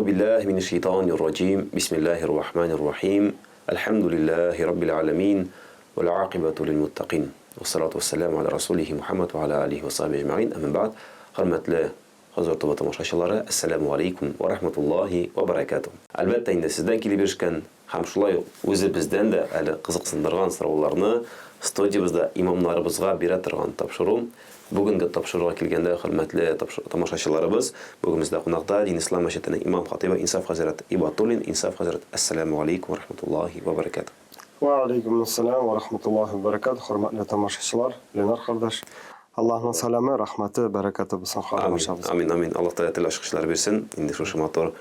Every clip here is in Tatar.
بالله من الشيطان الرجيم بسم الله الرحمن الرحيم الحمد لله رب العالمين والعاقبة للمتقين والصلاة والسلام على رسوله محمد وعلى آله وصحبه أجمعين أما بعد hörmətli Hazırtı və tamaşaçıları Assalamu aleykum və rahmetullahi və barakatuh. Əlbəttə indi sizdən kelib erişkən həm şulay özü bizdən də əli qızıqsındırğan sıralarını studiyamızda imamlarımızға berə тұрған tapşırım. Бүгінгі tapşırığa келгенде hörmətli tamaşaçılarımız bugün bizdə qonaqda Din İslam Məşhədinin İmam Xatibi İnsaf Hazret İbatulin İnsaf Hazret Assalamu aleykum və rahmetullahi və barakatuh. Ve aleykümselam ve rahmetullahi ve berekatuhu. Hürmetli tamaşaçılar, Lenar kardeş. Allah'ın selamı, rahmeti, bereketi bilsin. Amin, amin. Allah da tele aşkışlar versin. İndi şu şımator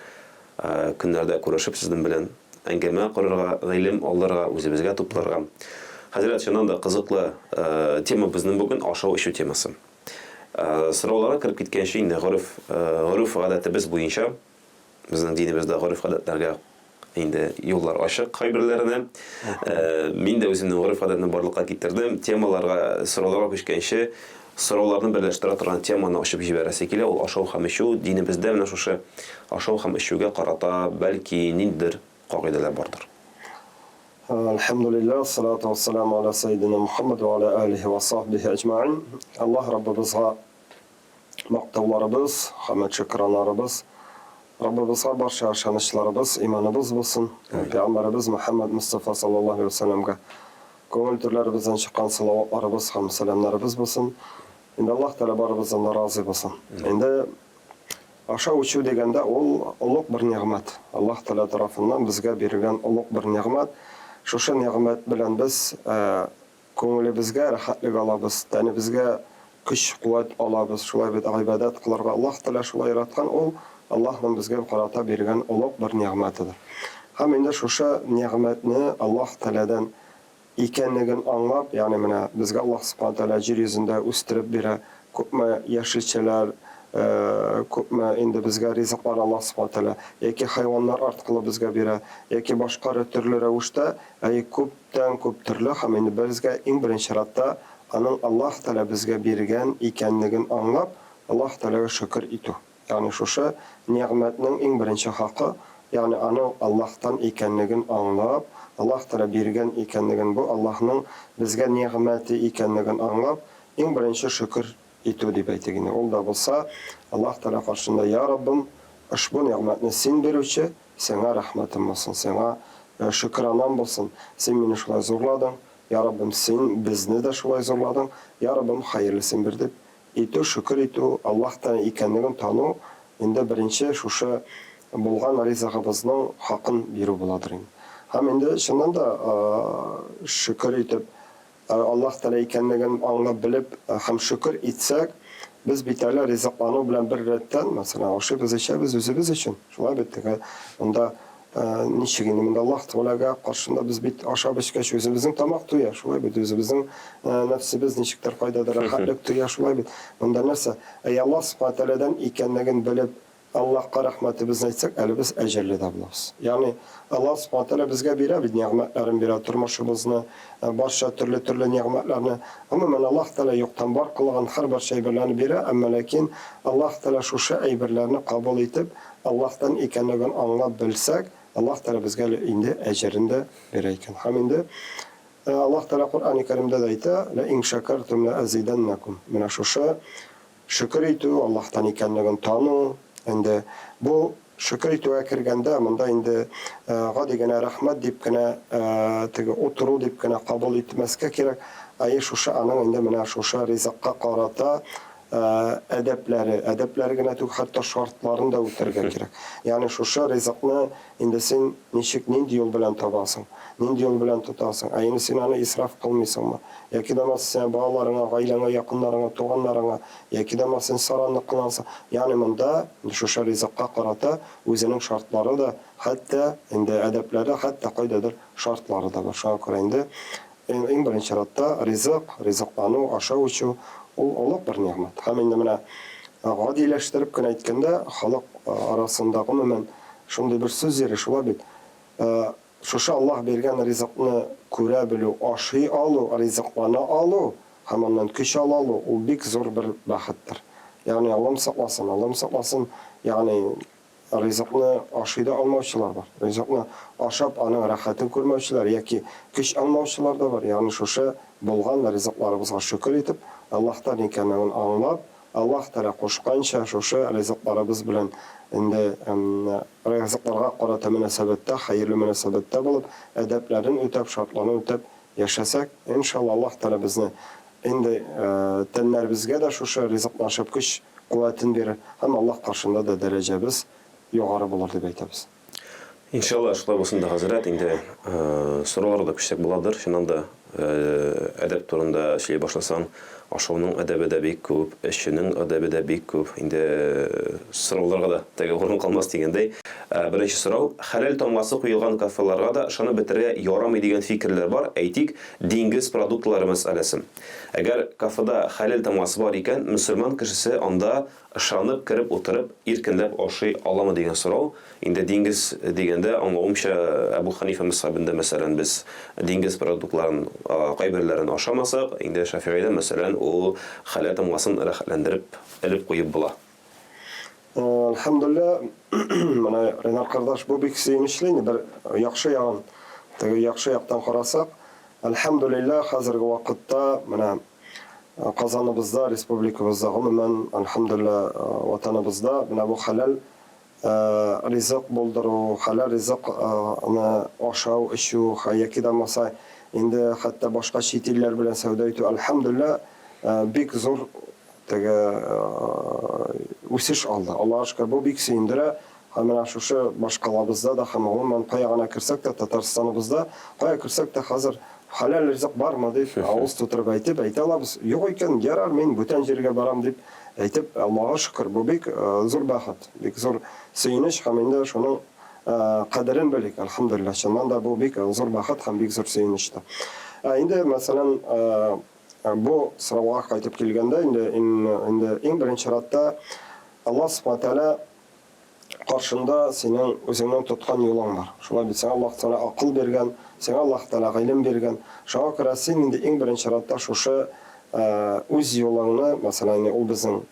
günlerde kuruşup sizden bilen engeme kurarga, ilim alırga, özümüzge toplarga. Hazret şundan da kızıklı tema bizden bugün aşağı işi teması. Sıralara kırıp gitken şey indi guruf adetimiz boyunca bizden dinimizde guruf adetlerge indi yollar aşık kaybırlarına. Min de özümden guruf adetini barlıqqa getirdim. Temalarga sıralara köşken şey sorularını birleştirə тұрған temаны ашып жіберәсе келе, ол ашау һәм ишү динебездә менә шушы ашау һәм ишүгә карата бәлки ниндидер кагыйдәләр бардыр. Elhamdülillah, salatu ve selamu ala seyyidina Muhammed ve ala alihi ve sahbihi ecma'in. Allah Rabbimizga maqtavlarımız, hamd şükranlarımız, Rabbimizga barcha işanışlarımız, imanımız bulsun. Peygamberimiz Muhammed Mustafa sallallahu aleyhi ve sellem'ge көңіл түрлерімізден шыққан салауаттарымыз һәм сәламларыбыз болсын. Енді Аллах Тәала барыбыздан разы болсын. Енді ашау ішу дегенде ол ұлық бір неғмет. Аллах Тәала тарафынан бізге берілген ұлық бір неғмет. Шушы неғмет белән біз көңілебізге рахатлык алабыз, тәнебезгә көч куәт алабыз. Шулай бит гыйбадат кылырга Аллах Тәала шулай яраткан, ол Аллаһның безгә карата биргән ұлық бір неғметидер. Һәм инде шушы неғметне Аллах Тәаладан икәнлеген аңлап, ягъни менә безгә Аллаһ Субхану Тәала җир йөзендә үстереп бирә, күпме яшелчәләр, күпме инде безгә ризыклар Аллаһ Субхану Тәала, яки хайваннар арткылы безгә бирә, яки башка төрле рәвештә, күптән күп төрле һәм инде безгә иң беренче чиратта аның Аллаһ Тәала безгә биргән икәнлеген аңлап, Аллаһ Тәаләгә шөкер итү. Ягъни шушы ниъмәтнең иң беренче хакы, ягъни аның Аллаһтан икәнлеген аңлап, Аллаһ Тәала биргән икәнлеген, бу Аллаһның безгә ниъмәте икәнлеген аңлап, иң беренче шөкер итү дип әйтик. Ул да булса, Аллаһ Тәала каршында: "Я Раббым, ушбу ниъмәтне син бирүче, сиңа рәхмәтем булсын, сиңа шөкранам булсын. Син мине шулай зурладың, Я Раббым, син безне дә шулай зурладың, Я Раббым, хәерлесен бир" дип итү, шөкер итү, Аллаһтан икәнлеген тану, инде беренче шушы булган ризыгыбызның хакын бирү буладыр. Һәм инде шуннан да шөкер итеп, Аллаһ Тәала икәнлеген аңлап белеп һәм шөкер итсәк, без бит әле ризыклану белән бер рәттән, мәсәлән, ашып эчәбез үзебез өчен. Шулай бит теге монда ничек инде монда Аллаһ Тәаләгә каршында без бит ашап эчкәч үзебезнең тамак туя, шулай бит үзебезнең нәфсебез ничектер кайдадыр рәхәтлек туя, шулай бит. Монда нәрсә? Аллаһ Субхану Тәаләдән икәнлеген белеп Аллаһка рәхмәтебезне әйтсәк, әле без әҗәлле дә булабыз. Ягъни Аллаһ Субхану Тәала безгә бирә бит ниъмәтләрен бирә, тормышыбызны, барча төрле ниъмәтләрне. Гомумән Аллаһ Тәала юктан бар кылган һәрбер шәйберләрне бирә, әмма ләкин Аллаһ Тәала шушы әйберләрне кабул итеп, Аллаһтан икәнлеген аңлап белсәк, Аллаһ Тәала безгә инде әҗрен дә бирә икән. Һәм инде Аллаһ Тәала Кур'ан-ы Кәримдә дә әйтә: "Ла ин шакартум ла азиданнакум." Менә шушы шөкер итү, Аллаһтан икәнлеген тану. Инде бу шөкер итүгә кергәндә, монда инде гади генә рәхмәт дип кенә теге утыру дип кенә кабул итмәскә кирәк. Шушы аның инде менә шушы ризыкка карата әдәпләре генә түгел, хәтта шартларын да үтәргә кирәк. Ягъни шушы ризыкны инде син ничек, нинди юл белән табасың, нинди юл белән тотасың. Инде син аны исраф кылмыйсыңмы? Яки да син балаларыңа, гаиләңә, якыннарыңа, туганнарыңа, яки да син саранлык кылансың. Ягъни монда шушы ризыкка карата үзенең шартлары да, хәтта инде әдәпләре, хәтта кайдадыр шартлары да бар. Шуңа күрә инде иң беренче чиратта ризыклану, ашау ичү ул олуг бер ниъмәт. Һәм инде менә гадиләштереп кенә әйткәндә, халык арасында гомумән шундый бер сүз йөри, шулай бит. Шушы Аллаһ биргән ризыкны күрә белү, ашый алу, ризыклана алу, һәм аннан көч ала алу, ул бик зур бер бәхеттер. Ягъни Аллаһ сакласын, ягъни ризыкны ашый да алмаучылар бар. Ризыкны ашап, аның рәхәтен күрмәүчеләр яки көч алмаучылар да бар. Ягъни шушы булган ризыкларыбызга шөкер итеп, Аллаһтан икәнлеген аңлап, Аллаһ Тәала кушканча шушы ризыкларыбыз белән инде ризыкларга карата мөнәсәбәттә, хәерле мөнәсәбәттә булып, әдәпләрен үтәп, шартларын үтәп яшәсәк, иншалла Аллаһ Тәала безне инде тәннәребезгә дә шушы ризыкны ашап көч куәтен бирер, һәм Аллаһ каршында да дәрәҗәбез югары булыр дип әйтәбез. Иншалла, шулай булсын да, хәзрәт, инде сораулар да күчтәк буладыр. Шуннан да әдәп турында сөйләй башласаң, ашауның әдәбе дә бик күп, эшченең әдәбе дә бик күп. Инде сорауларга да теге урын калмас дигәндәй. Беренче сорау: хәләл тамгасы куелган кафеларга да ышанып бетерергә ярамый дигән фикерләр бар. Әйтик, диңгез продуктлары мәсьәләсе. Әгәр кафеда хәләл тамгасы бар икән, мөселман кешесе анда ышанып кирип утырып, иркенләп ашый аламы дигән сорау. Инде диңгез дигәндә аңлавымча Абу Ханифа мәсхәбендә мәсәлән без диңгез продуктларын кайберләрен ашамасак, инде Шафигыйдә мәсәлән ул хәләл тамгасын рәхәтләндереп элеп куеп була. Алхамдулилlah, менә Ренар кардаш бу бик сөенечле, бер яхшы ягын, теге яхшы яктан карасак, алхамдулилlah, хәзерге вакытта менә Казаныбызда, республикабызда, гомумән, алхамдулилlah, ватаныбызда менә бу хәләл ризык булдыру, хәләл ризык аны ашау, эчү, яки да булмаса инде хәтта башка чит илләр белән сәүдә итү, алхамдулилlah, бик зур теге үсеш алды. Аллаһка шөкер, бу бик сөендерә. Һәм менә шушы башкалабызда да, һәм гомумән кая гына керсәк тә, Татарстаныбызда кая керсәк тә хәзер хәләл ризык бармы дип авыз тутырып әйтә алабыз. Юк икән, ярар, мин бүтән җиргә барам дип әйтеп, Аллаһка шөкер, бу бик зур бәхет, бик зур сөенеч, һәм инде шуның кадерен белик. Алхамдулилlah, чыннан да бу бик зур бәхет һәм бик зур сөенеч. Инде мәсәлән, бу сорауга кайтып килгәндә, инде иң беренче чиратта Аллаһ Субхану Тәала каршында синең үзеңнең тоткан юлың бар. Шулай бит, Аллаһ Тәала акыл биргән, сиңа Аллаһ Тәала гыйлем биргән. Шуңа күрә син инде иң беренче чиратта шушы үз юлыңны, мәсәлән, ул безнең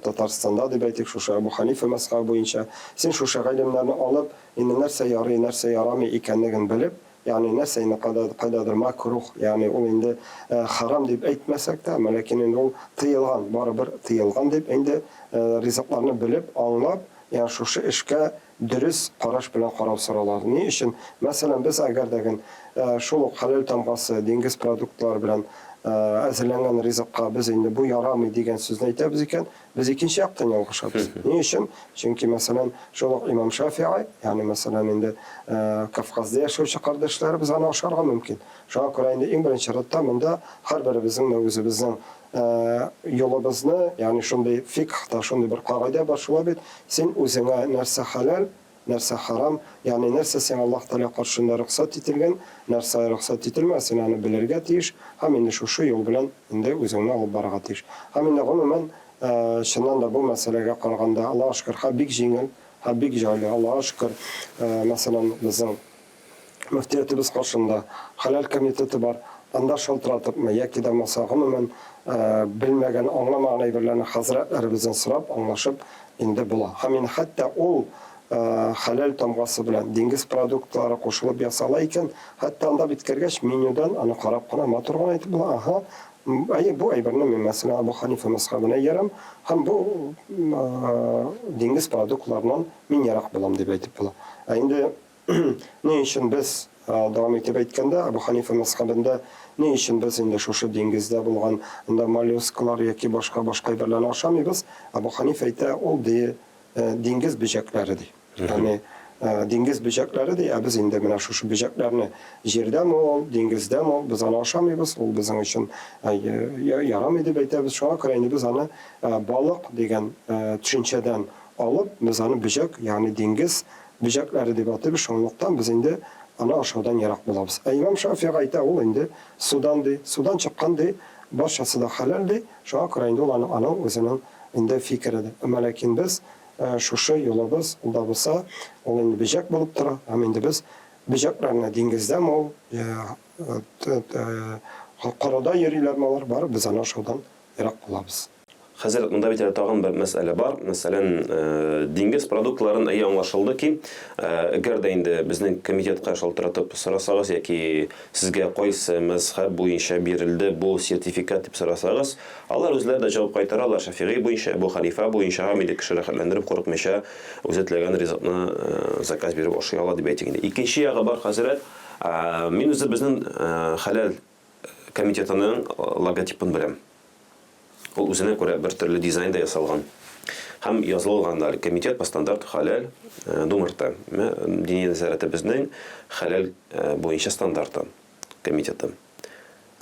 Татарстанда дип әйтик, шушы Абу Ханифа мәсхәбе буенча, син шушы гыйлемнәрне алып, инде нәрсә ярый, нәрсә ярамый икәнлеген белеп, ягъни нәрсә инде кайдадыр макрух, ягъни ул инде харам дип әйтмәсәк тә, ләкин инде ул тыелган, барыбер тыелган дип инде ризыкларны белеп, аңлап, ягъни шушы эшкә дөрес караш белән карау соралар. Ни өчен? Мәсәлән, без әгәр дә шул ук хәләл тамгасы, диңгез продуктлары белән әзерләнгән ризыкка без инде бу ярамый дигән сүзне әйтәбез икән, без икенче яктан ялгышабыз. Ни өчен? Чөнки мәсәлән, шул ук Имам Шафиғи, ягъни мәсәлән инде Кавказда яшәүче кардәшләребез аны ашарга мөмкин. Шуңа күрә инде иң беренче чиратта монда һәрберебезнең үзебезнең юлыбызны, ягъни шундый фикхта, шундый бер кагыйдә бар шулай бит, син үзеңә нәрсә хәләл, нәрсә харам, ягъни нәрсә сиңа Аллаһ Тәала каршында рөхсәт ителгән, нәрсә рөхсәт ителмәс, син аны белергә тиеш, һәм инде шушы юл белән инде үзеңне алып барырга тиеш. Һәм инде гомумән, чыннан да бу мәсьәләгә караганда, Аллаһка шөкер, бик җиңел, бик җайлы. Аллаһка шөкер, мәсәлән, безнең мөфтиятыбыз каршында хәләл комитеты бар. Анда шалтыратыпмы, яки да булмаса гомумән белмәгән, аңламаган әйберләрне хәзрәтләребездән сорап, аңлашып инде була. Һәм хәтта ул хәләл тамгасы белән диңгез продуктлары кушылып ясала икән, хәтта анда биткәргәч менюдан аны карап кына матур гына әйтеп була. Аха, бу әйберне мин мәсәлән Абу Ханифа мәсхәбенә ярам, һәм бу диңгез продуктларынан мин ярак булам дип әйтеп була. Инде ни өчен без дәвам итеп әйткәндә, Абу Ханифа мәсхәбендә ни өчен без инде шушы диңгездә булган инде моллюскалар яки башка әйберләрне ашамыйбыз? Абу Ханифа әйтә, ул диңгез бөҗәкләре ди. Ягъни диңгез бөҗәкләре ди, без инде менә шушы бөҗәкләрне җирдәме ул, диңгездәме ул, без аны ашамыйбыз, ул безнең өчен ярамый дип әйтәбез. Шуңа күрә инде без аны балык дигән төшенчәдән алып, без аны бөҗәк, ягъни диңгез бөҗәкләре дип атыйбыз. Шунлыктан без инде аны ашаудан ярак булабыз. Имам Шафиғи әйтә, ул инде судан чыккан ди, барчасы да хәләл ди. Шуңа күрә инде ул аның үзенең инде фикере ди. Ләкин без шушы юлыбыз, ул да булса, ул инде бөҗәк булып тора. Һәм инде без бөҗәкләрне диңгездәме ул, карада йөриләрме алар, барып без аны ашаудан ярак булабыз. Хәзер монда бит тагын бер мәсьәлә бар. Мәсәлән, диңгез продуктларын әйе аңлашылды ки, әгәр дә инде безнең комитетка шалтыратып сорасагыз яки сезгә кайсы мәзһәб буенча бирелде бу сертификат дип сорасагыз, алар үзләре дә җавап кайтаралар. Шафигый буенча, Абу Ханифа буенча милли кешеләр хәлләндереп курыкмыйча үзе теләгән ризыкны заказ биреп ашый ала дип әйтик инде. Икенче ягы бар, хәзрәт. Мин үзе безнең хәләл комитетының логотипын беләм. Ул үзенә күрә бер төрле дизайнда ясалган. Һәм язылган комитет по стандарт халал думырта. Дини нәзарәте безнең халал буенча стандарты комитеты.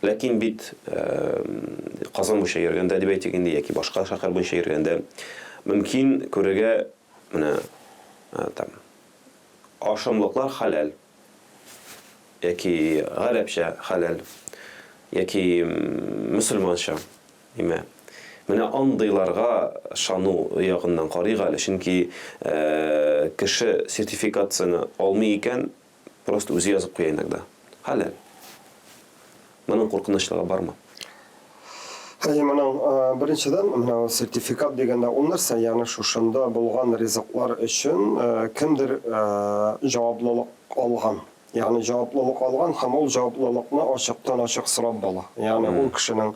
Ләкин бит Казан буенча йөргәндә дип әйтик инде, яки башка шәһәр буенча йөргәндә мөмкин күрергә менә там ашамлыклар халал, яки гарәпчә халал, яки мөселманча, имә. Менә андыйларга шану ягыннан карыйк әле, чөнки кеше сертификацияны алмый икән, просто үзе язып куя инде. Халал. Моның куркынычлыгы бармы? Моның беренчедән менә сертификат дигәндә ул нәрсә, ягъни шушында булган ризыклар өчен кемдер җаваплылык алган. Ягъни җаваплылык алган һәм ул җаваплылыкны ачыктан-ачык сорап була. Ягъни ул кешенең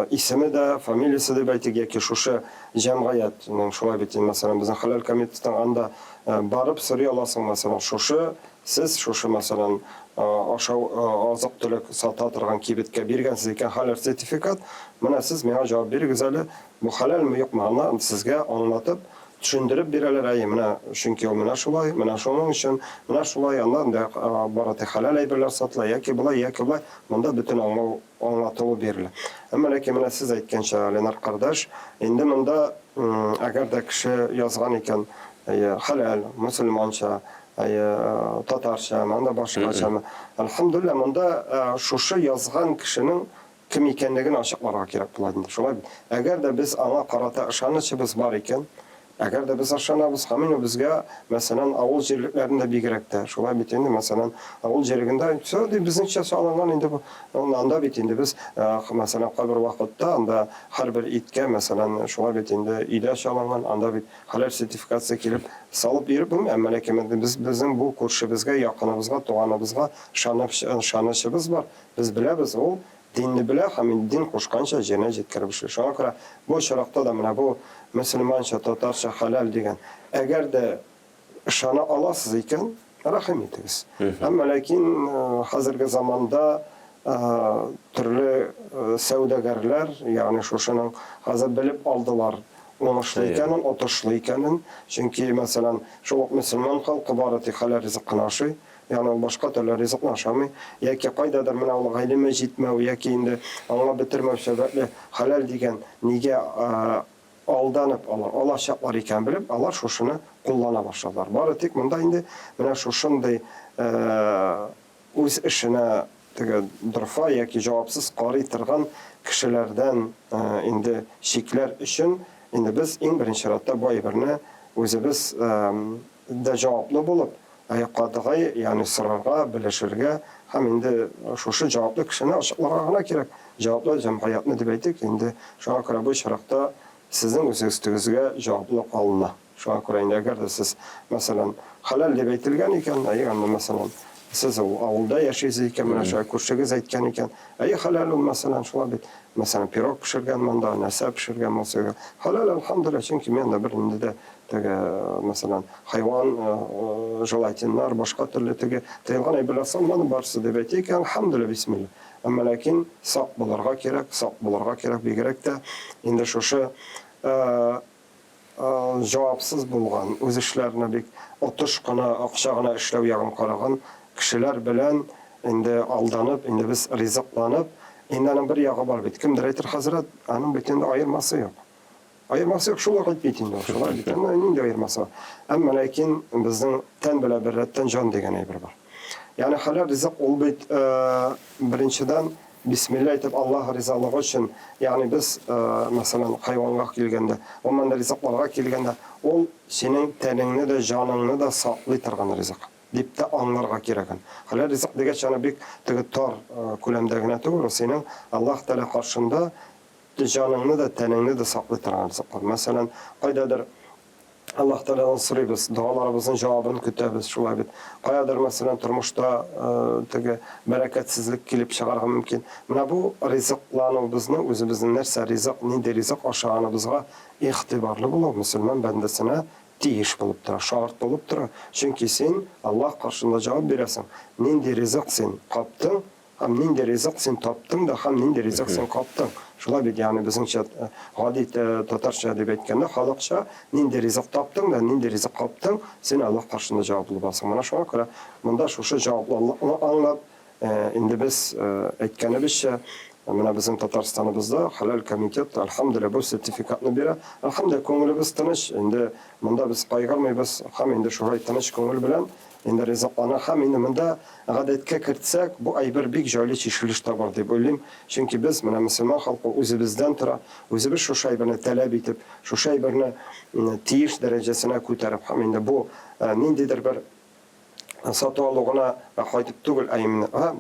исеме дә, фамилиясе дә әйтик, яки шушы җәмгыятьнең шулай бит, мәсәлән, безнең халал комитетының анда барып сорый аласың, мәсәлән, шушы сез шушы мәсәлән ашау азык-төлек сата торган кибеткә биргәнсез икән халал сертификат, менә сез миңа җавап бирегез әле, бу халалмы юкмы, аны сезгә аңлатып төшендереп бирәләр, менә чөнки ул менә шулай, менә шуның өчен, менә шулай, аннан да бараты халал әйберләр сатыла, яки булай, монда бөтен аңлатылу бирелә. Әмма ләкин менә сез әйткәнчә, Ленар кардаш, инде монда әгәр дә кеше язган икән, халал, мөселманча, татарча, монда башкача, әлхәмдүлилләh, монда шушы язган кешенең кем икәнлеген ачыкларга кирәк була инде. Шулай, әгәр дә без аңа карата ышанычыбыз бар икән, әгәр дә без ышанабыз, һәм безгә, мәсәлән, авыл җирлекләрендә бигрәк тә, шулай бит инде, мәсәлән, авыл җирлегендә все безнеңчә салынган инде бу. Анда бит инде без, мәсәлән, кайбер вакытта анда һәрбер иткә, мәсәлән, шулай бит инде өйдә салынган, анда бит халал сертификация килеп салып биреп булмый, әмма ләкин без безнең бу күршебезгә, якыныбызга, туганыбызга ышанычыбыз бар. Без беләбез, ул динне белә һәм дин кушканча җиренә җиткереп эшли. Шуңа күрә бу чиракта да менә бу мөселманча, татарча халал дигән, әгәр дә ышана аласыз икән, рәхим итегез. Әмма ләкин хәзерге заманда төрле сәүдәгәрләр, ягъни шушының хәзер белеп алдылар уңышлы икәнен, отышлы икәнен, чөнки мәсәлән, шул мөселман халкы бары тик халал ризыкны ашый, ягъни башка төрле ризыкны ашамый, яки кайдадыр менә ул гыйлеме җитмәү, яки инде аңа бетермәү сәбәпле халал дигән нигә алданып алачаклар икән белеп, алар шушыны куллана башладылар. Бары тик монда инде менә шушындый үз эшенә теге дөрфа яки җавапсыз карый торган кешеләрдән инде шикләр өчен инде без иң беренче чиратта бу әйберне үзебез дә җаваплы булып, катгый, ягъни сорарга, белешергә һәм инде шушы җаваплы кешене ачыкларга гына кирәк. Җаваплы җәмгыятьне дип әйтик, инде шуңа күрә бу чиракта сезнең үзегезгә җаваплылык алына. Шуңа күрә инде әгәр дә сез, мәсәлән, халал дип әйтелгән икән, ягъни мәсәлән, сез авылда яшисез икән, менә шулай күршегез әйткән икән, халал ул, мәсәлән, шулай бит, мәсәлән, пирог пешергән монда, нәрсә пешергән булса, халал, әлхәмдүлилләh, чөнки мен дә бер инде дә теге, мәсәлән, хайван, желатиннар, башка төрле теге тыелган әйберләр салманы барсы дип әйтик, әлхәмдүлилләh, бисмилла. Әмма ләкин сак булырга кирәк, бигрәк тә инде шушы җавапсыз булган, үз эшләренә бик отыш кына, акча гына эшләү ягын караган кешеләр белән инде алданып, инде без ризыкланып, инде аның бер ягы бар бит. Кемдер әйтер, хәзрәт, аның бит инде аермасы юк. Аермасы юк, шулай бит инде, шулай бит. Инде аермасы. Әмма ләкин безнең тән белән беррәттән җан дигән әйбер бар. Ягъни халал ризык ул бит беренчедән бисмилла әйтеп Аллаһ ризалыгы өчен, ягъни без мәсәлән хайванга килгәндә, умман ризыкларга килгәндә, ул синең тәнеңне дә, җаныңны да саклый торган ризык дип тә аңларга кирәк. Халал ризык дигәч, аны бик теге тар күләмдә генә түгел, синең Аллаһ Тәала каршында хәтта җаныңны да, тәнеңне дә саклый торган ризыклар. Мәсәлән, кайдадыр Аллаһ Тәгаләдән сорыйбыз, дуаларыбызның җавабын көтәбез, шулай бит. Каядыр мәсәлән тормышта теге бәрәкәтсезлек килеп чыгарга мөмкин. Менә бу ризыклануыбызны үзебезнең нәрсә ризык, нинди ризык ашаганыбызга игътибарлы булу мөселман бәндәсенә тиеш булып тора, шарт булып тора. Чөнки син Аллаһ каршында җавап бирәсең. Нинди ризык син каптың, һәм нинди ризык син таптың да, һәм нинди ризык син каптың. Шулай бит, ягъни безнеңчә гади татарча дип әйткәндә, халыкча нинди ризык таптың да, нинди ризык каптың, син Аллаһ каршында җаваплы буласың. Менә шуңа күрә монда шушы җаваплылыкны аңлап, инде без әйткәнебезчә, менә безнең Татарстаныбызда халал комитет, алхамдулилlah, бу сертификатны бирә. Алхамдулилlah, күңелебез тыныч. Инде монда без кайгырмыйбыз, һәм инде шулай тыныч күңел белән инде ризыклана, һәм инде монда гадәткә кертсәк, бу әйбер бик җайлы чишелеш табар дип уйлыйм. Чөнки без менә мөселман халкы үзебездән тора, үзебез шушы әйберне таләп итеп, шушы әйберне тиеш дәрәҗәсенә күтәреп, һәм инде бу ниндидер бер сату алугына кайтып түгел,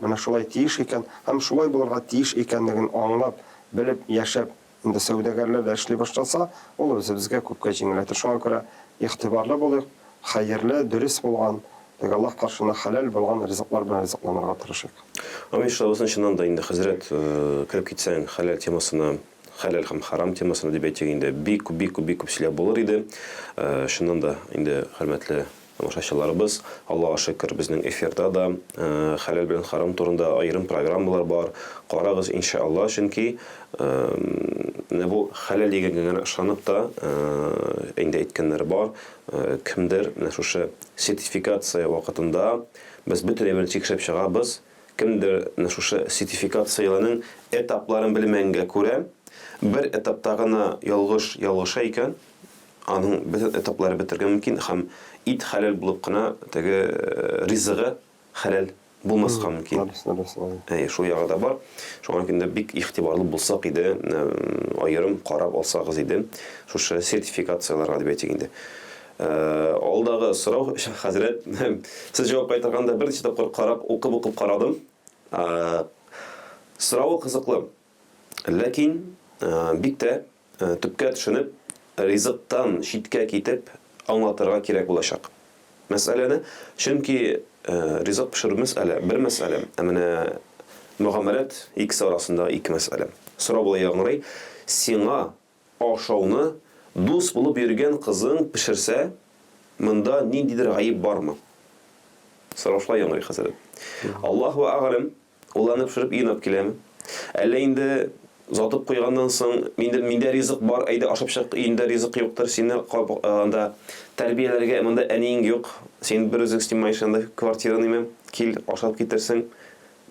менә шулай тиеш икән, һәм шулай булырга тиеш икәнлеген аңлап, белеп, яшәп, инде сәүдәгәрләр дә эшли башласа, ул үзебезгә күпкә җиңеләйтер. Шуңа күрә игътибарлы булыйк, хәерле, дөрес булган, Аллаһ каршында халал булган ризыклар белән ризыкланырга тырышыйк. Иншалла, чыннан да инде хәзрәт кирип китсәң халал темасына, халал һәм харам темасына дип әйтгәндә бик күп сөйләп булыр иде. Чыннан да инде хөрмәтле тамашачыларыбыз, Аллаһка шөкер, безнең эфирда да халал белән харам турында аерым программалар бар. Карагыз, иншалла, чөнки бу халал дигәнгә ышанып та инде әйткәннәр бар. Кемдер шушы сертификация вакытында без бөтен әйберне тикшереп чыгабыз. Кемдер шушы сертификацияларның этапларын белмәгәнгә күрә, бер этапта гына ялгыша икән, аның бөтен этапларын бетергә мөмкин, һәм ит халал булып кына теге ризыгы халал булмаска мөмкин. Шул ягы да бар. Шуңа көндә бик игътибарлы булсак иде, аерым карап алсагыз иде, шушы сертификацияларга дип әйтгәндә. Алдагы сорау, хәзрәт, сез җавап кайтарганда бер ничә тапкыр карап, укып карадым. Сорау кызыклы. Ләкин бик тә төпкә төшенеп, ризыктан читкә китеп аңлатырга кирәк булачак. Мәсьәләне, чөнки ризык пешерү мәсьәлә, бер мәсьәлә, менә мөгамәләт икесе арасында ике мәсьәлә. Сорау була ягъни, сиңа ашауны дус булып йөргән кызың пешерсә, монда ниндидер гаип бармы? Сорау шулай ягъни хәзрәт. Аллаһу а'лам, уланы пешереп инеп киләме? Әллә инде затып куйганнан соң миндә ризык бар, әйдә ашап чык, инде ризык юктыр, сине анда тәрбияләргә монда әниң юк, син бер үзең истемаешь анда квартираны мен кил ашап китерсең,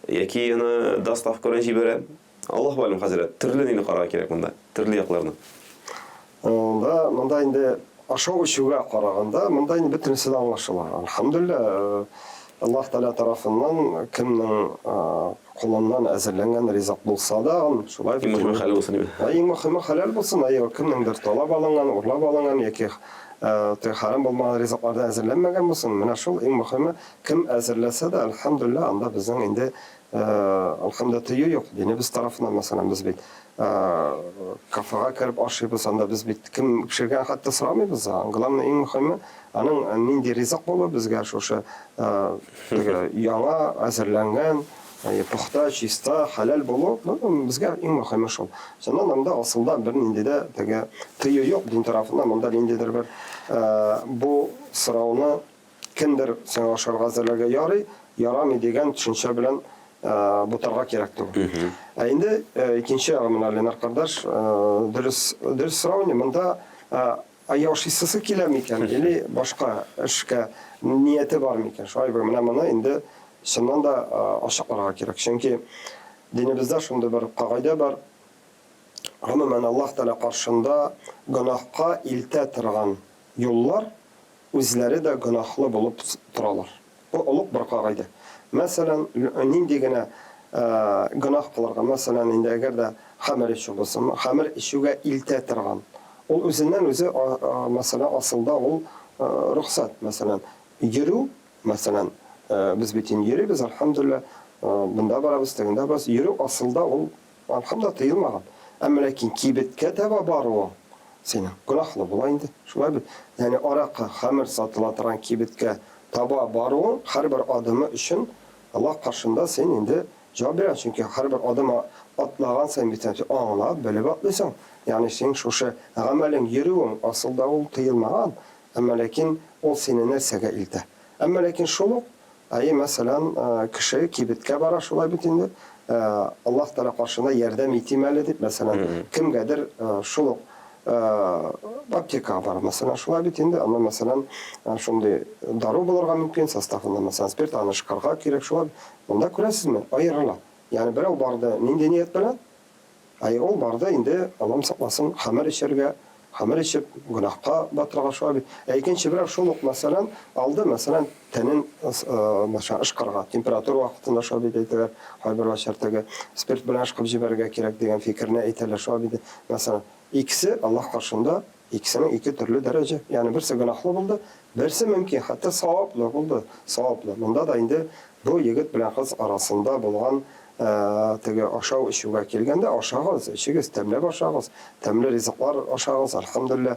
яки яна доставка белән җибәрә. Аллаһу а'лам хәзрәт, төрле нинди карарга кирәк монда, төрле якларны. Монда инде ашау ишүгә караганда, монда инде бөтенесе дә аңлашыла. Алхамдулилlah, Аллаһ Тәгалә тарафыннан кемнең кулыннан әзерләнгән ризык булса да, шулай Иң мөһиме халал булсын. Иң мөһиме халал булсын, кемнеңдер талап алынган, урлап алынган яки харам булмаган ризыкларда әзерләнмәгән булсын. Менә шул иң мөһиме, кем әзерләсә дә, алхамдулилlah, анда безнең инде алхамдулилlah тыю юк. Динебез тарафыннан, мәсәлән, без бит кафега кирип ашыйбыз, анда без бит кем пешергән хәтта сорамыйбыз. Главное, иң мөһиме, аның нинди ризык булу безгә шушы яңа әзерләнгән, пөхтә, чиста, халал булу, безгә иң мөһиме шул. Шуннан анда асылда бер нинди дә теге тыю юк дин тарафыннан, монда ниндидер бер бу сорауны кемдер сиңа ашарга әзерләргә ярый, ярамый дигән төшенчә белән бутарга кирәк түгел. Инде икенче ягымнан Ленар кардаш, дөрес сорау, монда ашыйсы килә микән, или башка эшкә нияте бар микән? Шулай бер менә моны инде чыннан да ачыкларга кирәк. Чөнки динебездә шундый бер кагыйдә бар. Гомумән Аллаһ Тәгалә каршында гөнаһка илтә торган юллар үзләре дә гөнаһлы булып торалар. Бу улуг бер кагыйдә. Мәсәлән, нинди генә гөнаһ кылырга, мәсәлән, инде әгәр дә хәмер ишү булсын, хәмер ишүгә илтә торган. Ул үзеннән үзе, мәсәлән, асылда ул рөхсәт. Мәсәлән, йөрү, мәсәлән, без бит йөрибез, алхамдулилlah, бунда барабыз, тегендә барабыз. Йөрү асылда ул алхамдулилlah тыелмаган. Әмма ләкин кибеткә таба баруың синең гөнаһлы була инде. Шулай бит. Ягъни аракы, хәмер сатыла торган кибеткә таба баруың һәрбер адымы өчен Аллаһ каршында син инде җавап бирәсең. Чөнки һәрбер адым атлаган сайын бит аңлап, белеп атлыйсың. Ягъни син шушы гамәлең йөрүең асылда ул тыелмаган, әмма ләкин ул сине нәрсәгә илтә. Әмма ләкин шул ук, мәсәлән, кеше кибеткә бара шулай бит инде. Аллаһ Тәала каршында ярдәм итим әле дип, мәсәлән, кемгәдер шул ук аптекага бар, мәсәлән, шулай бит инде. Аны мәсәлән, шундый дару булырга мөмкин, составында мәсәлән, спирт аны шыкарга кирәк, шулай. Монда күрәсезме, аерыла. Ягъни берәү барды, нинди ният белән? Ул барды инде, Аллаһ сакласын, хәмер ичәргә, хәмер ичеп, гөнаһка батырга шулай бит. Икенче берәү шул ук, мәсәлән, алды, мәсәлән, тәнен мәсәлән, ышкырга, температура вакытында шулай бит әйтәләр, һәрбер вакытта спирт белән ышкып җибәрергә кирәк дигән фикерне әйтәләр шулай бит. Мәсәлән, икесе Аллаһ каршында икесенең ике төрле дәрәҗә. Ягъни берсе гөнаһлы булды, берсе мөмкин, хәтта саваплы булды, саваплы. Монда да инде бу егет белән кыз арасында булган теге ашау ичүгә килгәндә ашагыз, ичегез, тәмләп ашагыз, тәмле ризыклар ашагыз, алхамдулилlah,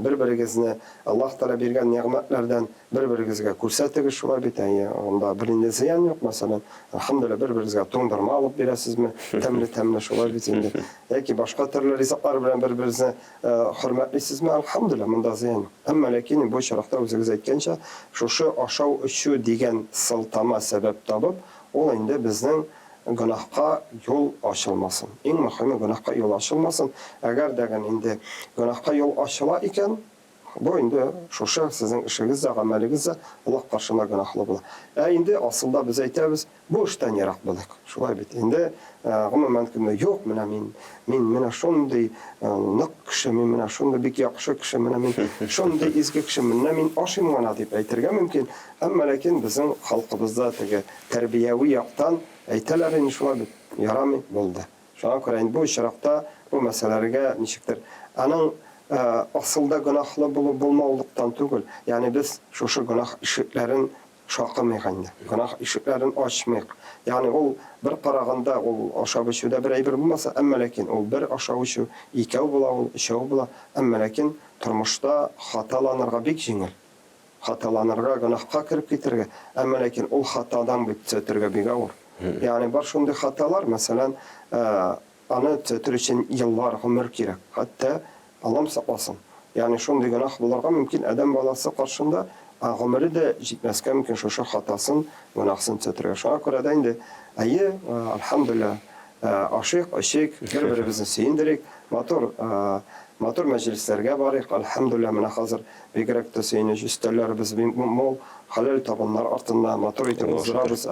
бер-берегезне Аллаһ Тәала биргән ниъмәтләрдән бер-берегезгә күрсәтегез шулай бит. Анда беринде зыян юк, мәсәлән, алхамдулилlah, бер-берегезгә туңдырма алып бирәсезме, тәмле шулай бит инде. Яки башка төрле ризыклар белән бер-берегезне хөрмәтлисезме, алхамдулилlah, монда зыян юк. Әмма ләкин бу чиракта үзегез әйткәнчә, шушы ашау ичү дигән сылтама сәбәп табып, ул инде безнең гөнаһка юл ачылмасын. Иң мөһиме гөнаһка юл ачылмасын. Әгәр дәгән инде гөнаһка юл ачыла икән, бу инде шушы сезнең эшегез дә, гамәлегез дә Аллаһ каршында гөнаһлы була. Инде асылда без әйтәбез, бу эштән ярак булыйк. Шулай бит. Инде гомумән кемне юк, мин менә шундый нык кеше, мин менә шундый бик яхшы кеше, менә мин шундый изге кеше, менә мин ашыйм гына дип әйтергә мөмкин. Әмма ләкин безнең халкыбызда теге тәрбияви яктан әйтәләр инде шулай бит. Ярамый булды. Шуңа күрә инде бу чиракта бу мәсьәләләргә ничектер аның асылда гөнаһлы булып булмаулыктан түгел. Ягъни без шушы гөнаһ ишекләрен шакымыйк инде. Гөнаһ ишекләрен ачмыйк. Ягъни ул бер караганда ул ашап ичүдә бер әйбер булмаса, әмма ләкин ул бер ашау ичү, икәү була, ул өчәү була. Әмма ләкин тормышта хаталанырга бик җиңел. Хаталанырга, гөнаһка кирип китәргә. Әмма ләкин ул хатадан битсәтергә бик авыр. Ягъни бар шундый хаталар, мәсәлән, аны төзәтер өчен еллар, гомер кирәк. Хәтта Аллаһ сакласын. Ягъни шундый гөнаһ булырга мөмкин адәм баласы каршында гомере дә җитмәскә мөмкин шушы хатасын, гөнаһсын төзәтергә. Шуңа күрә дә инде, алхамдулилlah, ашыйк, ичик, бер-беребезне сөендерик, матур мәҗлесләргә барыйк. Алхамдулилlah, менә хәзер бигрәк тә сөенеч өстәлләребез мул, халал табыннар артында матур итеп уздырабыз.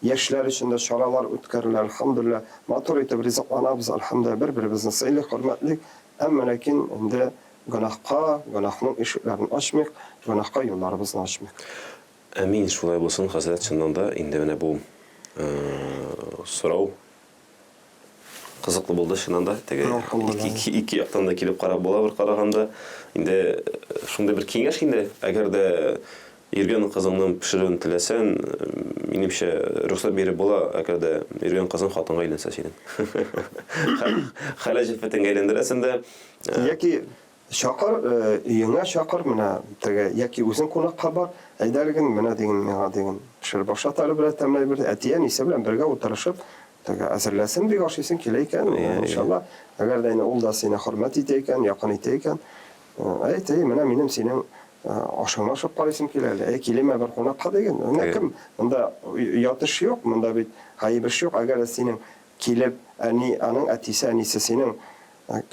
Яшьләр өчен дә чаралар үткәрелә. Алхамдулилlah, матур итеп ризыкланабыз. Алхамдулилlah, бер-беребезне сыйлык, хөрмәтлик. Әмма ләкин инде гөнаһка, гөнаһның ишекләрен ачмыйк, гөнаһка юлларыбызны ачмыйк. Әмин, шулай булсын, хәзрәт, чыннан да инде менә бу сорау кызыклы булды, чыннан да. Теге ике яктан да килеп карап була бер караганда, инде шундый бер киңәш инде, әгәр дә йөргән кызыңның пешерүен теләсәң, минемчә рөхсәт биреп була, әгәр дә йөргән кызың хатынга әйләнсә синең. Хәлә җифәтен әйләндерәсең дә. Яки шакыр, өеңә шакыр, менә теге, яки үзең кунакка бар, әйдәлеген, менә диген, миңа диген, пешереп ашатары белән тәмләй бер, әтиян исе белән бергә утырышып, теге әзерләсен, бик ашыйсың килә икән, иншалла. Әгәр дә ул да сине хөрмәт итә икән, якын итә икән, менә минем синең ашыңны ашап карыйсым килә әле. Килемә бер кунакка диген. Менә кем? Монда ятыш юк, монда бит гаебе юк. Әгәр синең килеп, аның әтисе, әнисе синең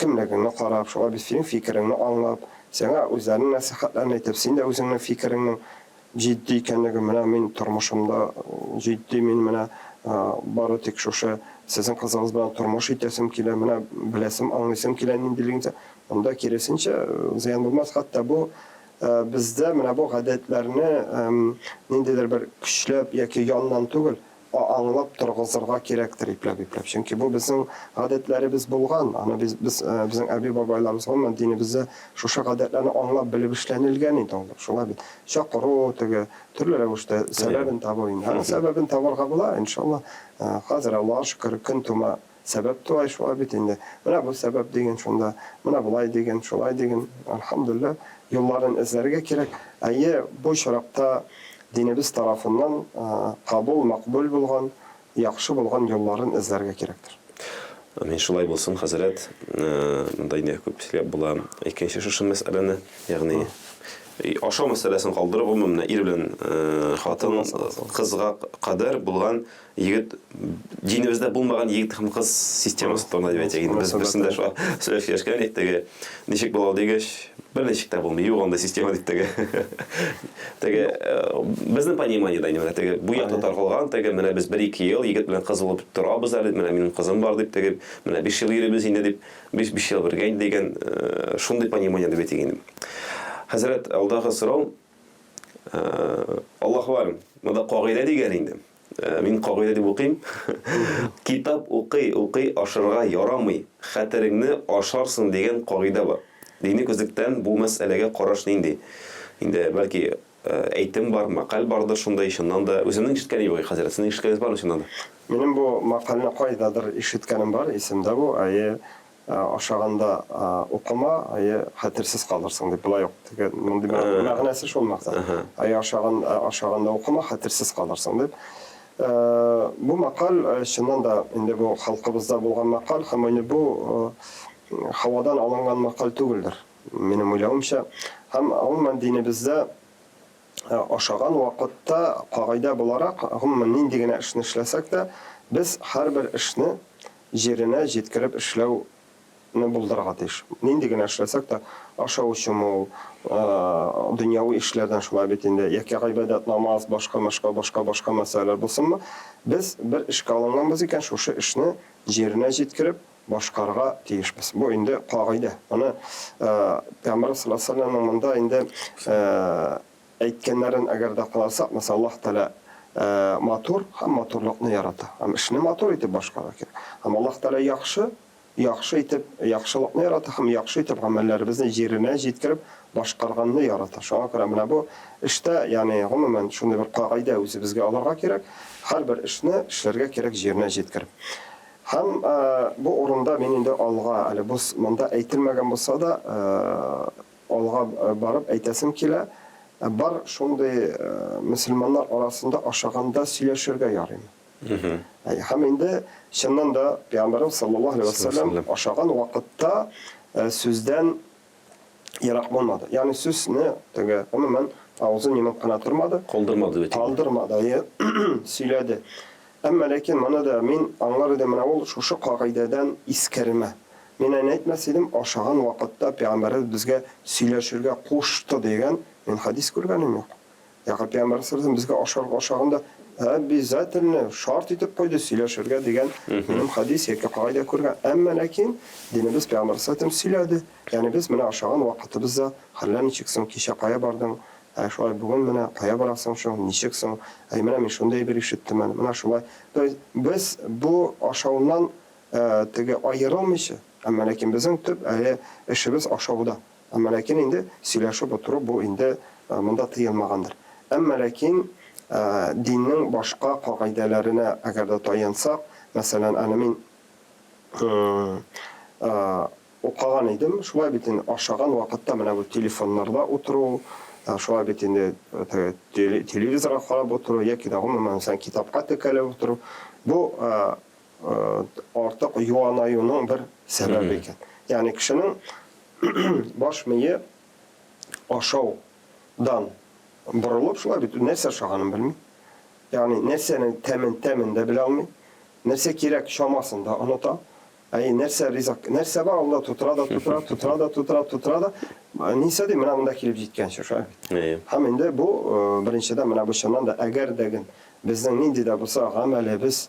кемлегеңне карап, шуңа бит синең фикереңне аңлап, сиңа үзләренең насихатларын әйтеп, син дә үзеңнең фикереңнең җитди икәнлеген, менә мин тормышымда җитди, мин менә бары тик шушы сезнең кызыгыз белән тормыш итәсем килә, менә беләсем, аңлыйсым килә ниндилегенчә, монда киресенчә зыян булмас. Хәтта бу бездә менә бу гадәтләрне ниндидер бер көчләп яки яннан түгел, аңлап торгызырга кирәктер ипләп. Чөнки бу безнең гадәтләребез булган. Аны безнең әби бабайларыбыз гомумән динебездә шушы гадәтләрне аңлап белеп эшләнелгән инде алар. Шулай бит. Чакыру, теге төрле рәвештә сәбәбен табу инде. Аны сәбәбен табарга була, иншалла. Хәзер Аллаһка шөкер, көн тума сәбәп туай шулай бит инде. Менә бу сәбәп деген шунда, менә булай деген, шулай деген, алхамдулилlah, юлларын эзләргә кирәк. Әйе, бу чиракта динебез тарафыннан кабул, макбул булган, яхшы булган юлларын эзләргә кирәктер. Мен шулай булсын, хәзрәт. Монда инде күп сөйләп була. Икенче шушы мәсьәләне, ягъни ашау мәсьәләсен калдырып, гомумән ир белән хатын, кызга кадәр булган егет, динебездә булмаган егет һәм кыз системасы турында дип әйтәйек. Без берсендә шулай сөйләшкән идек. Ничек була дигәч, берничек тә булмый. Юк анда система дип теге. Безнең пониманиедә инде теге бу якта таркалган, теге менә без 1-2 ел егет белән кыз булып торабыз әле, менә минем кызым бар дип теге, менә 5 ел йөрибез инде дип, 5 ел бергә дигән шундый понимание дип әйтәйек. Хәзрәт, алдагы сорау, Аллаһу алим, монда кагыйдә дигән инде. Мин кагыйдә дип укыйм. Китап укый ашырга ярамый, хәтереңне ашарсың дигән кагыйдә бар. Дини күзлектән бу мәсьәләгә караш нинди? Инде бәлки әйтем бар, мақал бардыр шундай, шуннан да үземнең ишеткәнем юк, хәзрәт, сезнең ишеткәнегез бармы шуннан да? Минем бу мақалны кайдадыр ишеткәнем бар, исемдә бу, ашаганда укыма, хәтерсез калырсың дип булай ук. Мондый мәгънәсе шул максат. Ашаганда укыма, хәтерсез калырсың дип. Бу мақал чыннан да инде бу халкыбызда булган мақал, һәм инде бу һавадан алынган мақал түгелдер. Минем уйлавымча, һәм гомумән динебездә ашаган вакытта кагыйдә буларак, гомумән нинди генә эшне эшләсәк тә, без һәрбер эшне җиренә җиткереп эшләү булдырырга тиеш. Нинди генә эшләсәк тә, ашау өчен дөньяви эшләрдән шулай бит инде, яки гыйбадат, намаз, башка мәсьәләләр булсынмы, без бер эшкә алынганбыз икән, шушы эшне җиренә җиткереп башкарырга тиешбез. Бу инде кагыйдә. Аны Пәйгамбәр саллаллаһу алейһи ва саллям монда инде әйткәннәрен әгәр дә кылсак, мәсәлән, Аллаһ Тәала матур һәм матурлыкны ярата. Һәм эшне матур итеп башкара кирәк. Һәм Аллаһ Тәала яхшы итеп яхшылыкны ярата һәм яхшы итеп гамәлләребезне җиренә җиткереп башкарганны ярата. Шуңа күрә менә бу эштә, ягъни гомумән шундый бер кагыйдә үзебезгә алырга кирәк. Һәрбер эшне эшләргә кирәк җиренә җиткереп. Һәм бу урында мин инде алга, әле бу монда әйтелмәгән булса да, алга барып әйтәсем килә. Бар шундый мөселманнар арасында ашаганда сөйләшергә ярыймы. Һәм инде чыннан да Пәйгамбәрбез саллаллаһу алейһи ва саллям ашаган вакытта сүздән ерак булмады. Ягъни сүзне теге гомумән авызын йомып кына тормады. Калдырмады, сөйләде. Әмма ләкин моны да мин аңлар идем, менә ул шушы кагыйдәдән искәрмә. Мин әйтмәс идем, ашаган вакытта Пәйгамбәрбез безгә сөйләшергә кушты дигән мин хадис күргәнем юк. Ягъни Пәйгамбәр саллаллаһу безгә ашаганда обязательно шарт итеп куйды сөйләшергә дигән минем хадис яки кагыйдә күргән. Әмма ләкин динебез Пәйгамбәр саллаллаһу сөйләде. Ягъни без менә ашаган вакытыбызда хәлләр ничексең, кичә кая бардың? Шулай бүген менә кая барасың шуң, ничексең? Менә мин шундай бер ишеттем, менә шулай. Без бу ашаудан теге аерылмыйча, әмма ләкин безнең төп эшебез ашауда. Әмма ләкин инде сөйләшеп утыру бу инде монда тыелмагандыр. Әмма ләкин диннең башка кагыйдәләренә әгәр дә таянсак, мәсәлән, аны мин укыган идем, шулай бит ашаган вакытта менә бу телефоннарда утыру, шулай бит инде телевизорга карап утыру, яки да гомумән китапка текәлеп утыру, бу артык юанаюның бер сәбәбе икән. Ягъни кешенең баш мие ашаудан борылып, шулай бит нәрсә ашаганын белми. Ягъни нәрсәнең тәмен дә белә алмый, нәрсә кирәк чамасын да оныта. Нәрсә ризык, нәрсә бар, Алла тутыра да. Нисә ди, менә монда килеп җиткәнче шулай. Һәм инде бу беренчедән менә бу чыннан да әгәр дә безнең нинди дә булса гамәлебез,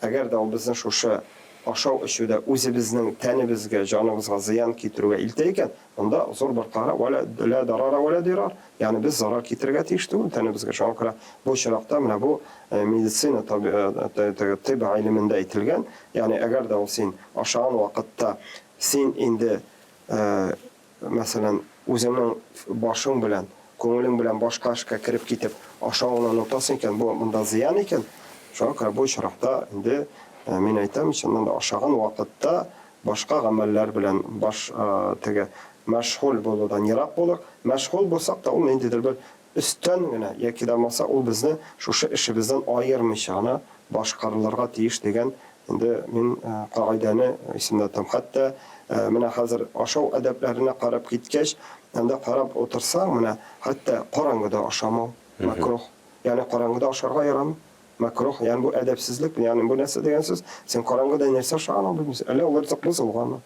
әгәр дә ул безнең шушы ашау эчүдә үзебезнең тәнебезгә, җаныбызга зыян китерүгә илтә икән, монда зур бер кара вала дарара вала дирар. Ягъни без зарар китергә тиеш түгел тәнебезгә. Шуңа күрә бу чиракта менә бу медицина тиб гыйлемендә әйтелгән. Ягъни әгәр дә ул син ашаган вакытта син инде мәсәлән үзеңнең башың белән, күңелең белән башка эшкә кирип китеп ашауны онытасың икән, бу монда зыян икән. Шуңа күрә бу чиракта инде Мин әйтәм, чыннан да ашаган вакытта башка гамәлләр белән теге мәшгуль булудан ерак булык. Мәшгуль булсак та ул ниндидер бер өстән генә яки да булмаса ул безне шушы эшебездән аермыйча гына башкарылырга тиеш дигән инде мин кагыйдәне исемдә тотам. Хәтта менә хәзер ашау әдәпләренә карап киткәч, анда карап утырсаң, менә хәтта караңгыда ашамау макрух. Ягъни караңгыда ашарга ярамый. Макрух, ягъни бу әдәпсезлек, ягъни бу нәрсә дигән сүз? Син караңгыда нәрсә ашаганын белмисең. Әллә ул ризык бозылганмы?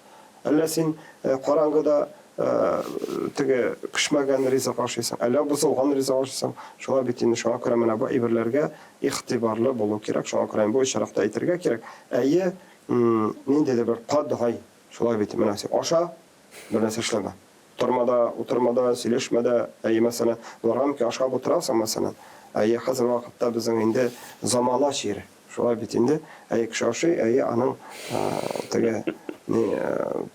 Әллә син караңгыда теге пешмәгән ризык ашыйсың, әллә бозылган ризык ашыйсың. Шулай бит инде шуңа күрә менә бу әйберләргә игътибарлы булу кирәк. Шуңа күрә бу ишарәттә әйтергә кирәк. Әйе, ниндидер бер кадгай. Шулай бит менә син аша, бер нәрсә эшләмә. Утырмада, сөйләшмәдә, әйе, мәсәлән, буларга ки ашап утырасың, мәсәлән. Әйе, хәзер вакытта безнең инде замана чире. Шулай бит инде әйе кеше ашый, әйе аның теге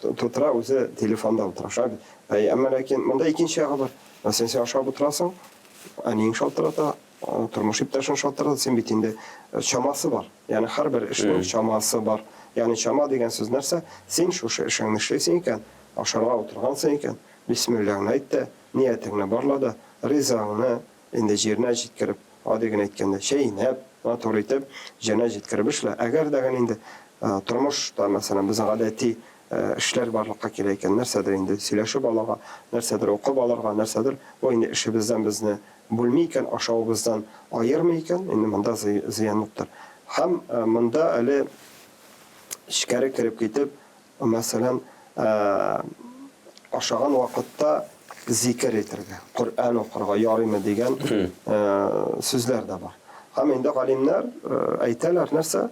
тутыра үзе телефонда утыра. Шулай бит. Әйе, әмма ләкин монда икенче ягы бар. Мәсәлән, син ашап утырасың, әниң шалтырата, тормыш иптәшең шалтырата, син бит инде чамасы бар. Ягъни һәрбер эшнең чамасы бар. Ягъни чама дигән сүз нәрсә? Син шушы эшеңне эшлисең икән, ашарга утыргансың икән, бисмиллаһны әйт тә, ниятеңне барла да, ризаңны инде җиренә җиткереп, адыгын әйткәндә, шәйнәп, матур итеп, җиренә җиткереп эшлә. Әгәр дәгән инде тормышта, мәсәлән, безнең гадәти эшләр барлыкка килә икән, нәрсәдер инде сөйләшеп алырга, нәрсәдер укып алырга, нәрсәдер бу инде эшебездән безне бүлми икән, ашавыбыздан аермый икән, инде монда зыянлыктыр. Һәм монда әле эчкәре кирип китеп, мәсәлән, ашаган вакытта зикр итәргә, Коръән укырга ярыймы дигән сүзләр дә бар. Һәм инде галимнәр әйтәләр нәрсә?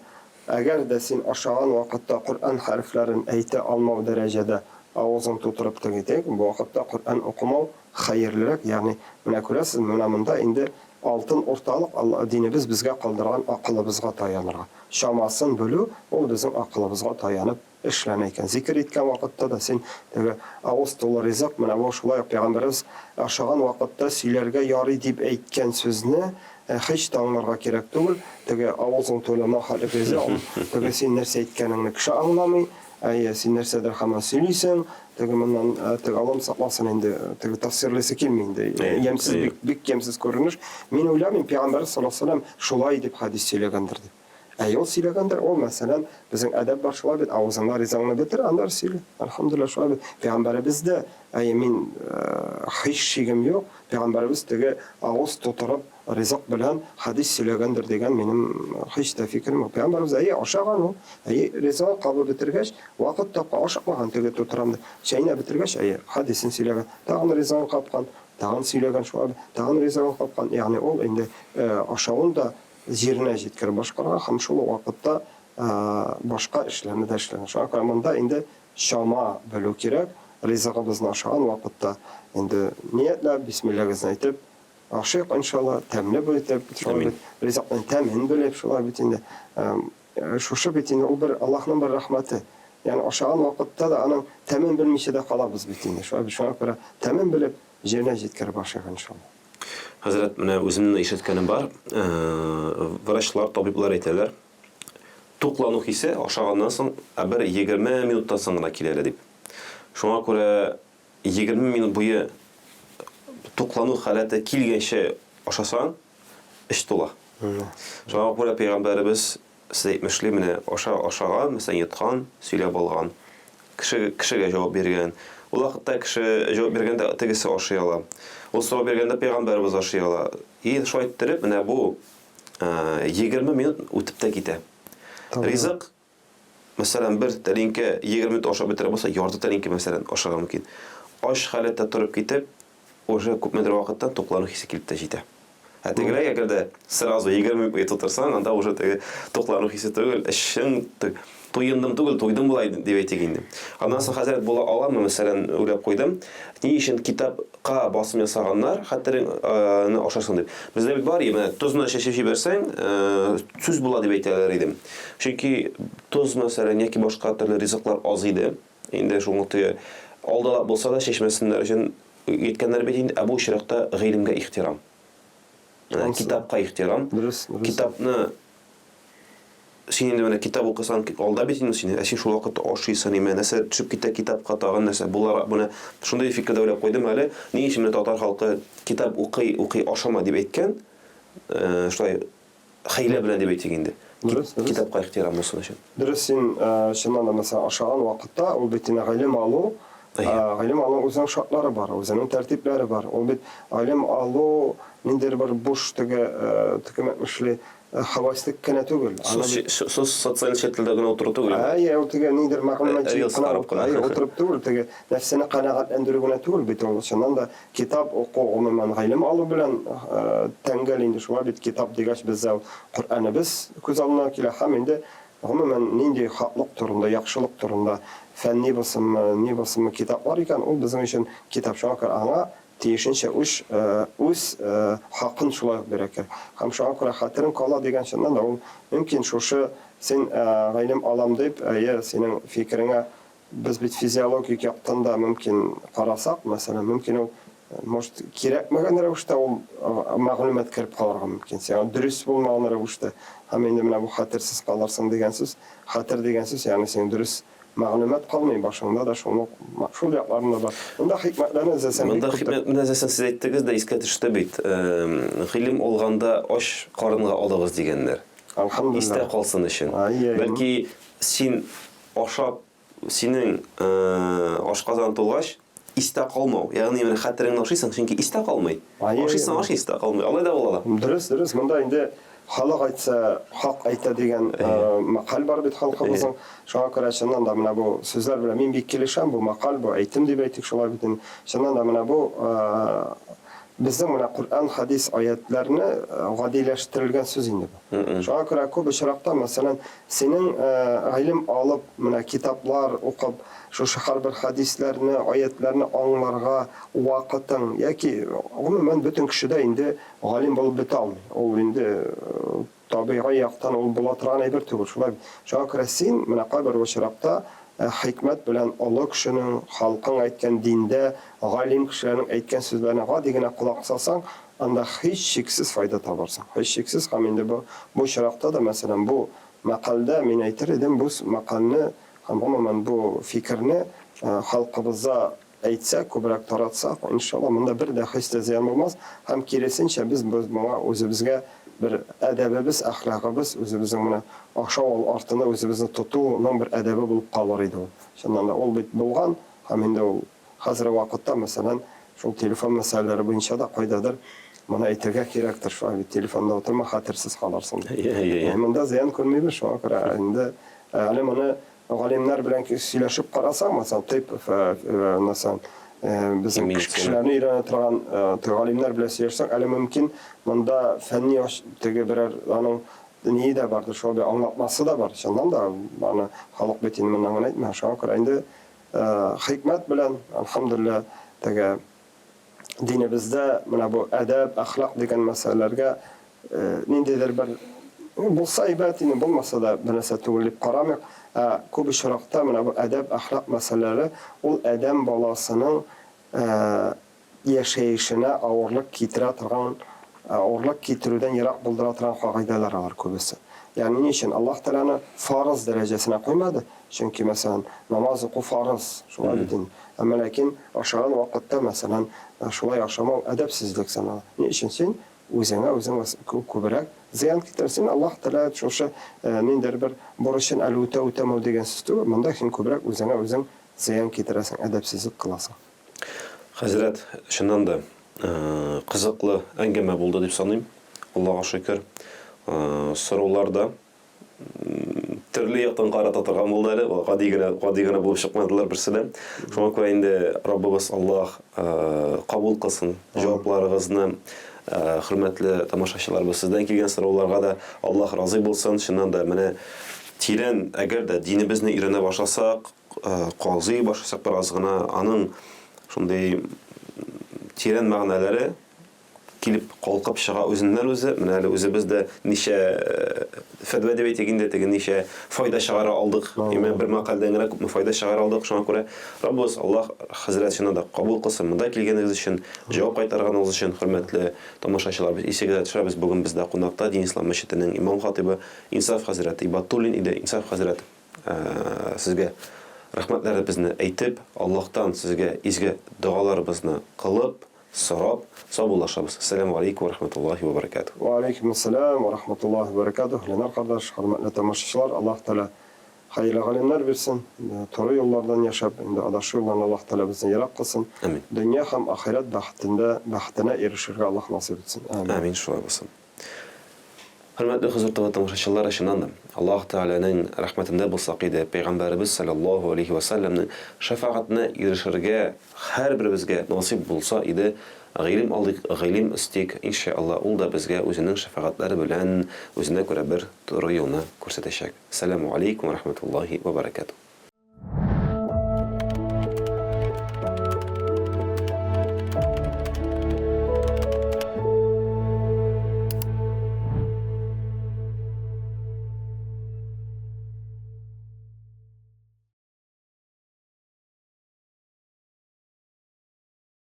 Әгәр дә син ашаган вакытта Коръән хәрефләрен әйтә алмау дәрәҗәдә авызың тутырып тегетек, бу вакытта Коръән укымау хәерлерәк. Ягъни менә күрәсез, менә монда инде алтын урталык динебез безгә калдырган акылыбызга таянырга. Шамасын белү, ул безнең акылыбызга таянып эшләнә икән. Зикр иткән вакытта да син теге авыз тулы ризык, менә бу шулай ук Пәйгамбәрбез ашаган вакытта сөйләргә ярый дип әйткән сүзне һич таңларга кирәк түгел. Теге авызың тулы мәхәлиф ризык, теге син нәрсә әйткәнеңне кеше аңламый, әйе, син нәрсәдер һәман сөйлисең, теге моннан теге алым сакласын инде, теге тәфсирлесе килми инде. Ямсыз, бик ямсыз күренеш. Мин уйлыйм, Пәйгамбәр саллаллаһу алейһи ва саллям шулай дип хадис сөйләгәндер дип. Әйе, ул сөйләгәндер, ул мәсәлән, безнең әдәп бар шулай бит, авызыңда ризаңны бетер, анда сөйлә. Алхамдулилlah, шулай бит. Пәйгамбәрбез дә, әйе, мин һич шигем юк, Пәйгамбәрбез теге авыз тутырып ризык белән хадис сөйләгәндер дигән минем һич тә фикерем юк. Пәйгамбәрбез әйе ашаган ул, әйе, ризык кабул бетергәч, вакыт тапка ашамаган теге тутырамды. Чәйнә бетергәч, әйе, хадисен сөйләгән. Тагын ризык капкан, тагын сөйләгән шулай, тагын ризык капкан. Ягъни ул инде ашавын да җиренә җиткереп башкарга һәм шул вакытта башка эшләрне дә эшләгән. Шуңа күрә монда инде шама белү кирәк. Ризыгыбызны ашаган вакытта инде ниятләп, бисмиллаһны әйтеп, ашыйк иншалла, тәмле булып, шулай ризыкның тәмен белеп, шулай бит инде шушы бит инде ул бер Аллаһның бер рәхмәте. Ягъни ашаган вакытта да аның тәмен белмичә дә калабыз бит инде. Шуңа күрә тәмен белеп җиренә җиткереп ашыйк иншалла. Хәзрәт, менә үземнең ишеткәнем бар. Врачлар, табиблар әйтәләр, туклану хисе ашаганнан соң бер 20 минуттан соң гына килә дип. Шуңа күрә 20 минут буе туклану халәте килгәнче ашасаң, эш тула. Шуңа күрә Пәйгамбәрбез сез әйтмешли, менә ашаган, мәсәлән, яткан, сөйләп алган, кешегә җавап биргән. Ул вакытта кеше җавап биргәндә тегесе ашый ала. Ул сорау биргәндә Пәйгамбәрбез ашый ала. И шулай иттереп, менә бу 20 минут үтеп тә китә. Ризык, мәсәлән, бер тәлинкә 20 минут ашап бетерә булса, ярты тәлинкә мәсәлән ашарга мөмкин. Аш халәттә турып китеп, уже күпмедер вакыттан туклану хисе килеп тә җитә. Тегеләр әгәр дә сразу 20 минут тутырсаң, анда уже теге туклану хисе түгел, эшең туйындым түгел, туйдым булай дип әйтик инде. Аннан соң хәзрәт була аламы, мәсәлән, уйлап куйдым. Ни өчен китапка басым ясаганнар, хәттереңне ашарсың дип. Бездә бит бар, менә тузны чәчеп җибәрсәң, сүз була дип әйтәләр иде. Чөнки туз, мәсәлән, яки башка төрле ризыклар аз иде. Инде шуңа теге алдалап булса да чәчмәсеннәр өчен әйткәннәр бит инде, бу очракта гыйлемгә ихтирам. Китапка ихтирам. Китапны син инде менә китап укысаң, алда бит инде син, син шул вакытта ашыйсың, нәрсә төшеп китә китапка тагын нәрсә. Булар буны шундай фикердә уйлап куйдым әле. Ни өчен татар халкы китап укый ашама дип әйткән? Шулай хәйлә белән дип әйтик инде. Китапка ихтирам булсын өчен. Дөрес, син чыннан да mesela ашаган вакытта ул бит гыйлем алу, гыйлем алу үзенең шартлары бар, үзенең тәртипләре бар. Ул бит гыйлем алу ниндидер бер буш тегемәтле хавастык кенә түгел. Сез социаль шәкелдә генә утыру түгел. Ул теге ниндидер мәгълүмат җыйып утырып түгел, теге нәфсене канәгатьләндерү генә түгел бит ул. Чыннан да китап уку гомумән гыйлем алу белән тәңгәл инде. Шулай бит китап дигәч бездә Коръаныбыз күз алдына килә һәм инде гомумән нинди хаклык турында, яхшылык турында, фәнни булсынмы китаплар икән, ул безнең өчен китап шуңа күрә аңа тиешенчә үз хакын шулай бирә кирәк. Һәм шуңа күрә хәтерең кала дигән чыннан да ул мөмкин шушы син гыйлем алам дип, синең фикереңә без бит физиологик яктан да мөмкин карасак, мәсәлән, мөмкин ул может кирәкмәгән рәвештә ул мәгълүмат кирип калырга мөмкин. Син дөрес булмаган рәвештә һәм инде менә бу хәтерсез калырсың дигән сүз, хәтер дигән сүз, ягъни син дөрес мәгълүмат калмый башыңда да шуны шул якларында бар. Монда хикмәтләрне эзләсәң, монда хикмәтне эзләсәң, сез әйттегез дә искә төште бит. Гыйлем алганда аш карынга алыгыз дигәннәр. Алхамдулилlah. Истә калсын өчен. Бәлки син ашап синең ашказан тулгач истә калмау. Ягъни менә хәтереңне ашыйсың, чөнки истә калмый. Ашыйсың, истә калмый. Алай да була. Дөрес, монда инде халык әйтсә, хак әйтә дигән макал бар бит халкыбызның. Шуңа күрә чыннан да менә бу сүзләр белән мин бик килешәм, бу макал, бу әйтем дип әйтик шулай бит. Чыннан да менә бу безнең менә Коръан, хадис аятларны гадиләштерелгән сүз инде бу. Шуңа күрә күп очракта, мәсәлән, синең гыйлем алып, менә китаплар укып, шушы һәрбер хадисләрне, аятларны аңларга вакытың яки гомумән бөтен кешедә инде галим булып бетә алмый. Ул инде табигый яктан ул була торган әйбер түгел. Шуңа күрә син менә кайбер очракта хикмәт белән олы кешенең халкың әйткән диндә, галим кешеләрнең әйткән сүзләренә гади генә кулак салсаң, анда һич шиксез файда табарсың. Һич шиксез. Һәм инде бу очракта да, мәсәлән, бу макалда мин әйтер идем, бу макалны һәм гомумән бу фикерне халкыбызга әйтсәк, күбрәк таратсак, иншалла монда бер дә хис зыян булмас. Һәм киресенчә без моңа үзебезгә бер әдәбебез, әхлагыбыз, үзебезнең менә ашау артында үзебезне тотуның бер әдәбе булып калыр иде ул. Шуннан да ул бит булган, һәм инде ул хәзерге вакытта, мәсәлән, шул телефон мәсьәләләре буенча да кайдадыр моны әйтергә кирәктер. Шулай телефонда утырма, хәтерсез калырсың. Монда зыян күрмибез, шуңа күрә инде әле моны галимнәр белән сөйләшеп карасаң, мәсәлән, мәсәлән, безнең кешеләрне өйрәнә торган галимнәр белән сөйләшсәң, әле мөмкин монда фәнни теге берәр аның ни дә бардыр, шул бер аңлатмасы да бар. Шуннан да аны халык бит инде моннан гына әйтмә. Шуңа күрә инде хикмәт белән, алхамдулилlah, теге динебездә менә бу әдәп, әхлак дигән мәсьәләләргә ниндидер бер булса әйбәт, инде булмаса да бернәрсә түгел дип карамыйк. Күп очракта менә бу әдәп, әхлак мәсьәләләре ул адәм баласының яшәешенә авырлык китерә торган, авырлык китерүдән ерак булдыра торган кагыйдәләр алар күбесе. Ягъни ни өчен Аллаһ Тәгалә фарыз дәрәҗәсенә куймады? Чөнки мәсәлән, намаз уку фарыз, шулай бит. Әмма ләкин ашаган вакытта мәсәлән, шулай ашамау әдәпсезлек санала. Ни өчен син үзеңә күбрәк зыян китерсен? Аллаһ Тәгалә шушы ниндидер бер бурычын үтәмәү дигән сүз түгел. Монда син күбрәк үзең зыян китерәсең, әдәпсезлек кыласың. Хәзрәт, шуннан да кызыклы әңгәмә булды дип саныйм. Аллаһка шөкер. Сорауларда төрле яктан карата торган булды әле. Гади генә булып чыкмадылар берсенә. Шуңа күрә инде Раббыбыз Аллаһ кабул кылсын җавапларыгызны. Хөрмәтле тамашачыларыбыз, сездән килгән сорауларга да Аллаһ разый булсын. Шуннан да менә тирән, әгәр дә динебезне өйрәнә башласак, казый башласак бераз гына аның шундый тирән мәгънәләре килеп калкып чыга үзеннән үзе. Менә әле үзебез дә ничә фәтва дип әйтгәндә теге ничә файда чыгара алдык. Именно бер макалдән генә күпме файда чыгара алдык. Шуңа күрә Раббыбыз Аллаһ хәзрәт шуны да кабул кылсын. Монда килгәнегез өчен, җавап кайтарганыгыз өчен, хөрмәтле тамашачылар, без исегезгә төшәбез. Бүген бездә кунакта Дин Ислам мәчетенең имам хатибы Инсаф хәзрәт Ибатуллин иде. Инсаф хәзрәт, сезгә рәхмәтләребезне әйтеп, Аллаһтан сезгә изге дуаларыбызны кылып, сорап, саубуллашабыз. Ассаламу алейкум ва рахматуллахи ва баракатух. Ва алейкум ассалам ва рахматуллахи ва баракатух. Ленар кардаш, хөрмәтле тамашачылар, Аллаһ Тәала хайырлы галимнәр бирсен. Туры юллардан яшәп, инде адашу юллардан Аллаһ Тәала безне ярак кылсын. Амин. Дөнья һәм ахират бәхетенә ирешергә Аллаһ насыйп итсен. Амин, шулай булсын. Хөрмәтле хозур тамашачылар, шуннан да Аллаһ Тәаланың рәхмәтендә булсак иде, Пәйгамбәрбез саллаллаһу алейхи ва салламның шафаатына ирешергә һәрберебезгә насыйп булса иде, гыйлем алдык, гыйлем истик, иншаалла, ул да безгә үзенең шафаатлары белән үзенә күрә бер туры юлны күрсәтәчәк. Ассаламу алейкум ва рахматуллахи ва баракатух.